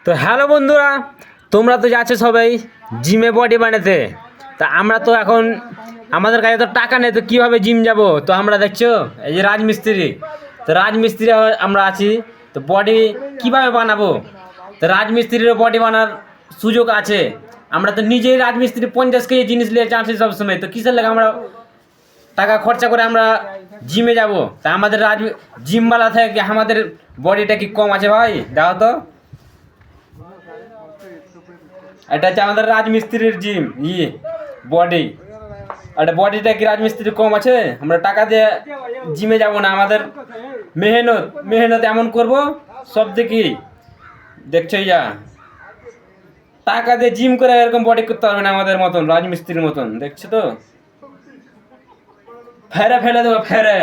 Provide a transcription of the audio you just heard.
তো হ্যালো বন্ধুরা, তোমরা তো যাচ্ছ সবাই জিমে বডি বানাতে। তা আমরা তো এখন আমাদের কাছে তো টাকা নেই, তো কীভাবে জিম যাব? তো আমরা দেখছো এই যে রাজমিস্ত্রি, তো রাজমিস্ত্রি আমরা আছি। তো বডি কিভাবে বানাবো? তো রাজমিস্ত্রিরও বডি বানার সুযোগ আছে। আমরা তো নিজেই রাজমিস্ত্রি 50 কেজি জিনিস নিয়ে চাচ্ছি সবসময়, তো কিসের লাগে আমরা টাকা খরচা করে আমরা জিমে যাব? তা আমাদের জিমওয়ালা থেকে আমাদের বডিটা কি কম আছে ভাই? দাও তো। এটা হচ্ছে আমাদের রাজমিস্ত্রির জিম বডি। আর বডিটা কি রাজমিস্ত্রির কম আছে? আমরা টাকা দিয়ে জিমে যাব না, আমাদের মেহনত মেহনত এমন করব সব দেখি। দেখছোই যা টাকা দিয়ে জিম করে এরকম বডি করতে পারবে না আমাদের মতন, রাজমিস্ত্রির মতন। দেখছো তো, ফেরে ফেলে দেবো ফেরে।